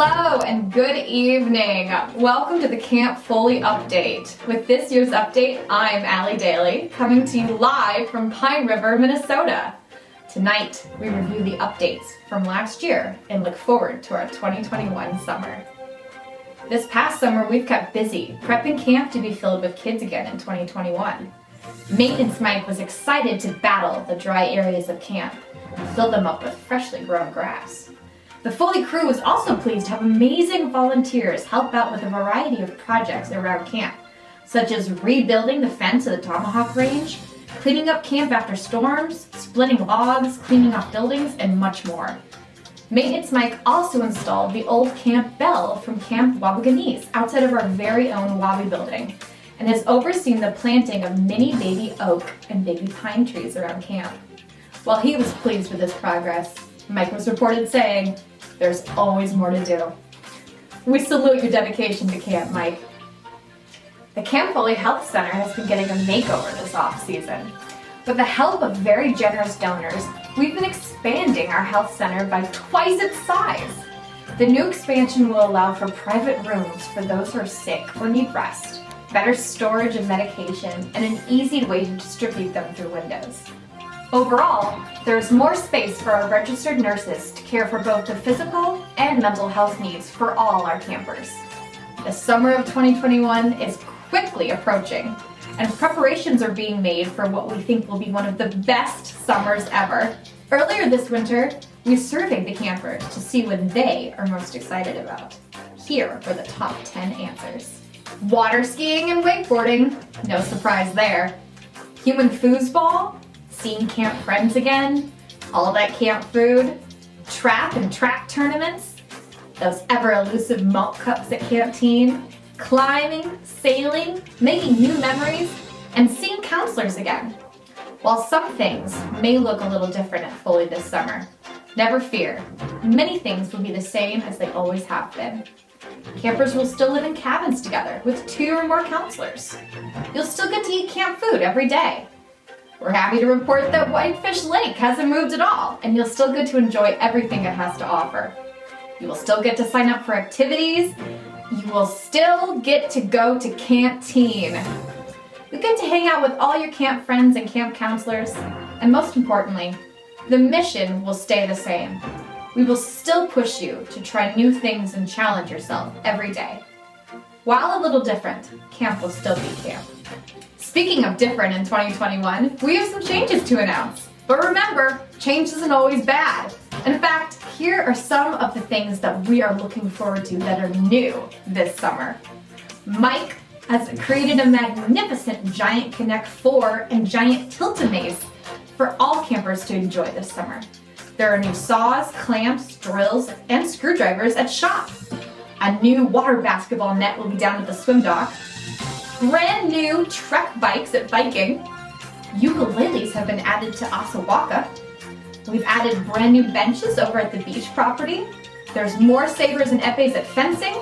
Hello and good evening. Welcome to the Camp Foley update. With this year's update, I'm Allie Daly, coming to you live from Pine River, Minnesota. Tonight, we review the updates from last year and look forward to our 2021 summer. This past summer, we've kept busy, prepping camp to be filled with kids again in 2021. Maintenance Mike was excited to battle the dry areas of camp and fill them up with freshly grown grass. The Foley crew was also pleased to have amazing volunteers help out with a variety of projects around camp, such as rebuilding the fence of the Tomahawk Range, cleaning up camp after storms, splitting logs, cleaning off buildings, and much more. Maintenance Mike also installed the old camp bell from Camp Wawaganese outside of our very own Wabi building, and has overseen the planting of mini baby oak and baby pine trees around camp. While he was pleased with his progress, Mike was reported saying, "There's always more to do." We salute your dedication to camp, Mike. The Camp Foley Health Center has been getting a makeover this off-season. With the help of very generous donors, we've been expanding our health center by twice its size. The new expansion will allow for private rooms for those who are sick or need rest, better storage of medication, and an easy way to distribute them through windows. Overall, there is more space for our registered nurses to care for both the physical and mental health needs for all our campers. The summer of 2021 is quickly approaching, and preparations are being made for what we think will be one of the best summers ever. Earlier this winter, we surveyed the campers to see what they are most excited about. Here are the top 10 answers. Water skiing and wakeboarding, no surprise there. Human foosball, seeing camp friends again, all that camp food, trap and track tournaments, those ever-elusive malt cups at Camp Teen, climbing, sailing, making new memories, and seeing counselors again. While some things may look a little different at Foley this summer, never fear, many things will be the same as they always have been. Campers will still live in cabins together with 2 or more counselors. You'll still get to eat camp food every day. We're happy to report that Whitefish Lake hasn't moved at all, and you'll still get to enjoy everything it has to offer. You will still get to sign up for activities. You will still get to go to Camp Teen. You get to hang out with all your camp friends and camp counselors, and most importantly, the mission will stay the same. We will still push you to try new things and challenge yourself every day. While a little different, camp will still be camp. Speaking of different in 2021, we have some changes to announce. But remember, change isn't always bad. In fact, here are some of the things that we are looking forward to that are new this summer. Mike has created a magnificent giant Connect 4 and giant Tilt-A-Maze for all campers to enjoy this summer. There are new saws, clamps, drills, and screwdrivers at shop. A new water basketball net will be down at the swim dock. Brand new trek bikes at Biking. Ukuleles have been added to Asawaka. We've added brand new benches over at the beach property. There's more sabers and epes at fencing.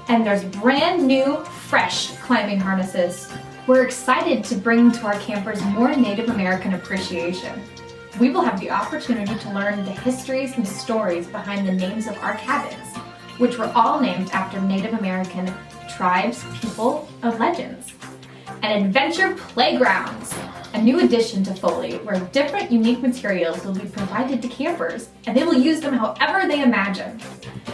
And there's brand new, fresh climbing harnesses. We're excited to bring to our campers more Native American appreciation. We will have the opportunity to learn the histories and stories behind the names of our cabins, which were all named after Native American tribes, people, and legends. And adventure playgrounds, a new addition to Foley where different unique materials will be provided to campers and they will use them however they imagine.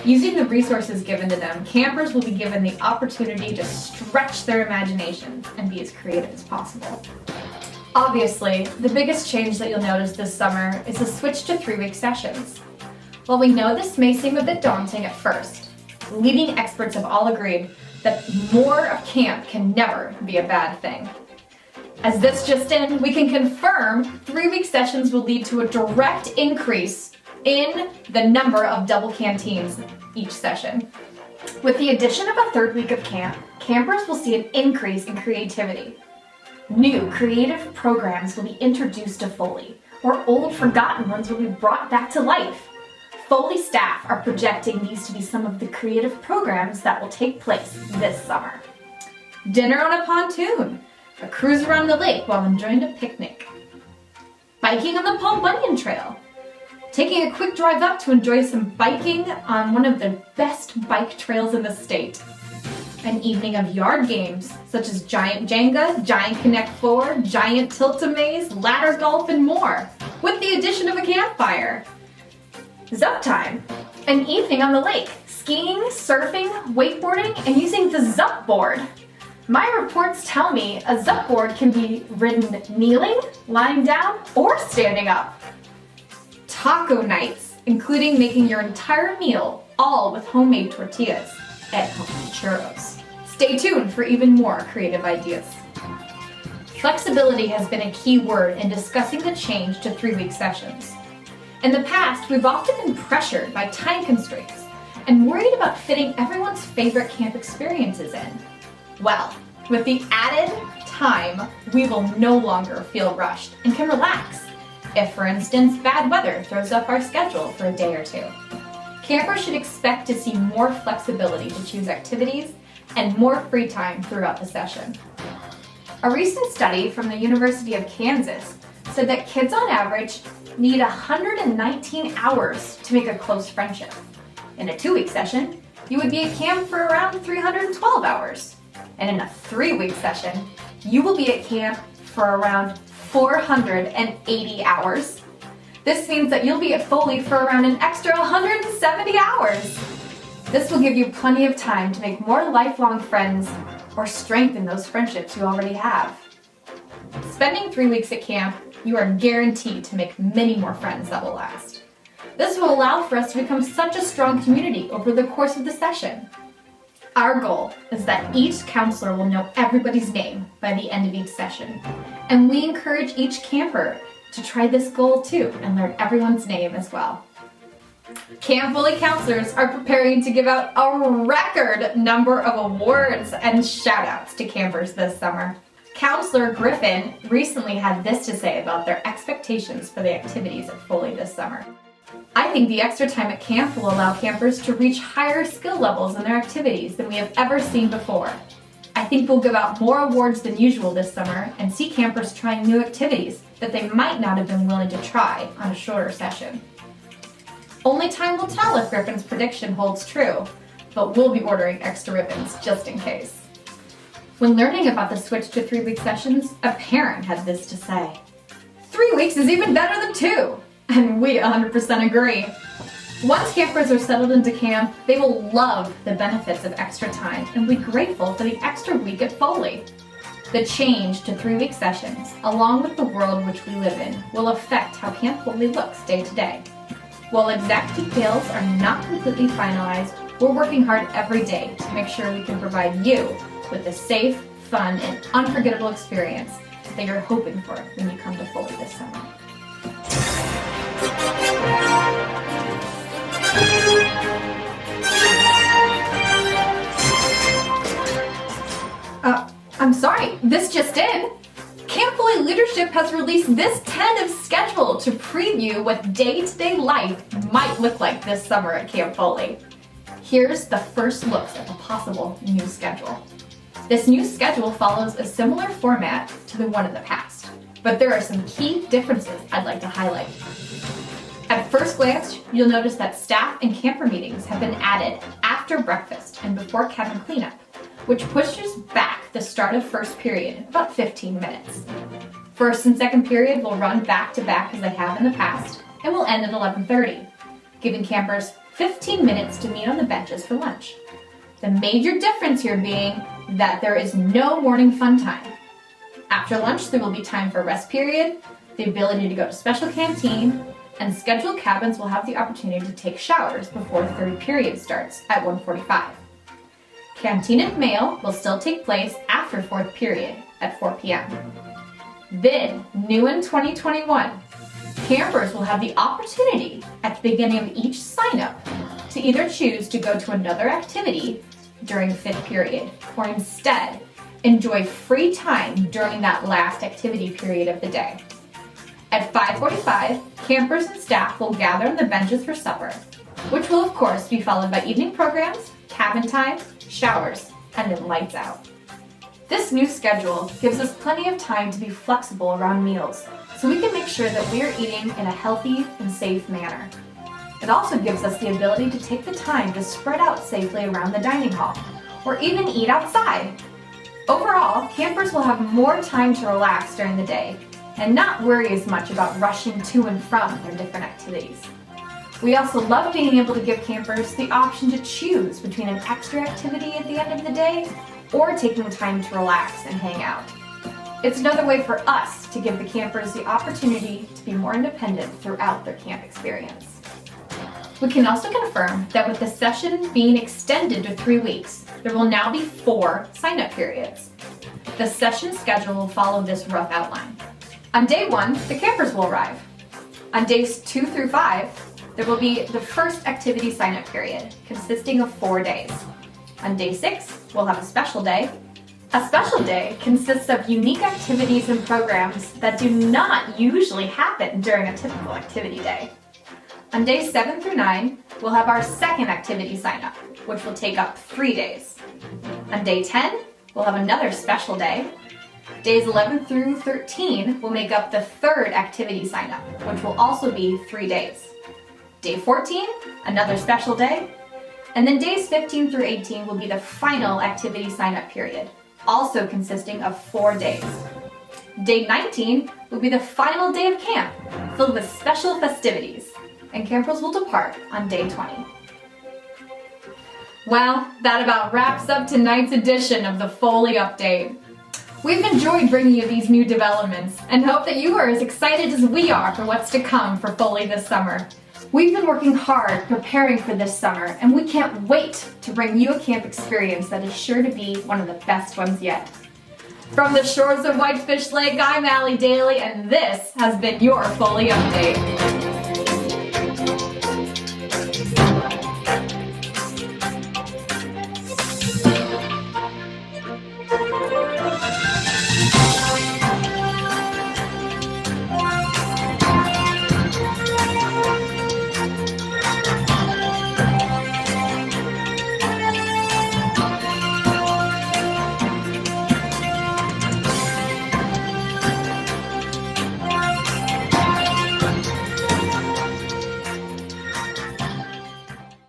Using the resources given to them, campers will be given the opportunity to stretch their imaginations and be as creative as possible. Obviously, the biggest change that you'll notice this summer is the switch to 3-week sessions. While we know this may seem a bit daunting at first, leading experts have all agreed that more of camp can never be a bad thing. As this just in, we can confirm 3-week sessions will lead to a direct increase in the number of double canteens each session. With the addition of a 3rd week of camp, campers will see an increase in creativity. New creative programs will be introduced to Foley, or old forgotten ones will be brought back to life. Foley staff are projecting these to be some of the creative programs that will take place this summer. Dinner on a pontoon, a cruise around the lake while enjoying a picnic. Biking on the Paul Bunyan Trail, taking a quick drive up to enjoy some biking on one of the best bike trails in the state. An evening of yard games such as giant Jenga, giant Connect 4, giant Tilt-A-Maze, ladder golf, and more, with the addition of a campfire. Zup time, an evening on the lake, skiing, surfing, wakeboarding, and using the Zup board. My reports tell me a Zup board can be ridden kneeling, lying down, or standing up. Taco nights, including making your entire meal, all with homemade tortillas and homemade churros. Stay tuned for even more creative ideas. Flexibility has been a key word in discussing the change to 3-week sessions. In the past, we've often been pressured by time constraints and worried about fitting everyone's favorite camp experiences in. Well, with the added time, we will no longer feel rushed and can relax. If, for instance, bad weather throws up our schedule for a day or two. Campers should expect to see more flexibility to choose activities and more free time throughout the session. A recent study from the University of Kansas said that kids on average need 119 hours to make a close friendship. In a 2-week session, you would be at camp for around 312 hours. And in a 3-week session, you will be at camp for around 480 hours. This means that you'll be at Foley for around an extra 170 hours. This will give you plenty of time to make more lifelong friends or strengthen those friendships you already have. Spending 3 weeks at camp, you are guaranteed to make many more friends that will last. This will allow for us to become such a strong community over the course of the session. Our goal is that each counselor will know everybody's name by the end of each session, and we encourage each camper to try this goal too and learn everyone's name as well. Camp Foley counselors are preparing to give out a record number of awards and shout-outs to campers this summer. Counselor Griffin recently had this to say about their expectations for the activities at Foley this summer. I think the extra time at camp will allow campers to reach higher skill levels in their activities than we have ever seen before. I think we'll give out more awards than usual this summer and see campers trying new activities that they might not have been willing to try on a shorter session. Only time will tell if Griffin's prediction holds true, but we'll be ordering extra ribbons just in case. When learning about the switch to 3-week sessions, a parent had this to say: 3 weeks is even better than 2, and we 100% agree. Once campers are settled into camp, they will love the benefits of extra time and be grateful for the extra week at Foley. The change to 3-week sessions, along with the world which we live in, will affect how Camp Foley looks day to day. While exact details are not completely finalized, we're working hard every day to make sure we can provide you with a safe, fun, and unforgettable experience that you're hoping for when you come to Foley this summer. I'm sorry, this just in. Camp Foley leadership has released this tentative schedule to preview what day-to-day life might look like this summer at Camp Foley. Here's the first looks at the possible new schedule. This new schedule follows a similar format to the one in the past, but there are some key differences I'd like to highlight. At first glance, you'll notice that staff and camper meetings have been added after breakfast and before cabin cleanup, which pushes back the start of first period about 15 minutes. First and second period will run back to back as they have in the past and will end at 11:30, giving campers 15 minutes to meet on the benches for lunch. The major difference here being that there is no morning fun time. After lunch, there will be time for rest period, the ability to go to special canteen, and scheduled cabins will have the opportunity to take showers before third period starts at 1:45. Canteen and meal will still take place after fourth period at 4 p.m. Then, new in 2021, campers will have the opportunity at the beginning of each sign-up to either choose to go to another activity during fifth period or instead enjoy free time during that last activity period of the day. At 5:45, campers and staff will gather on the benches for supper, which will of course be followed by evening programs, cabin time, showers, and then lights out. This new schedule gives us plenty of time to be flexible around meals, so we can make sure that we're eating in a healthy and safe manner. It also gives us the ability to take the time to spread out safely around the dining hall, or even eat outside. Overall, campers will have more time to relax during the day and not worry as much about rushing to and from their different activities. We also love being able to give campers the option to choose between an extra activity at the end of the day or taking time to relax and hang out. It's another way for us to give the campers the opportunity to be more independent throughout their camp experience. We can also confirm that with the session being extended to 3 weeks, there will now be 4 sign-up periods. The session schedule will follow this rough outline. On day 1, the campers will arrive. On days 2 through 5, there will be the first activity sign-up period, consisting of 4 days. On day 6, we'll have a special day. A special day consists of unique activities and programs that do not usually happen during a typical activity day. On days 7 through 9, we'll have our second activity sign-up, which will take up 3 days. On day 10, we'll have another special day. Days 11 through 13 will make up the third activity sign-up, which will also be 3 days. Day 14, another special day. And then days 15 through 18 will be the final activity sign-up period, also consisting of 4 days. Day 19 will be the final day of camp, filled with special festivities, and campers will depart on day 20. Well, that about wraps up tonight's edition of the Foley Update. We've enjoyed bringing you these new developments and hope that you are as excited as we are for what's to come for Foley this summer. We've been working hard preparing for this summer, and we can't wait to bring you a camp experience that is sure to be one of the best ones yet. From the shores of Whitefish Lake, I'm Allie Daly, and this has been your Foley Update.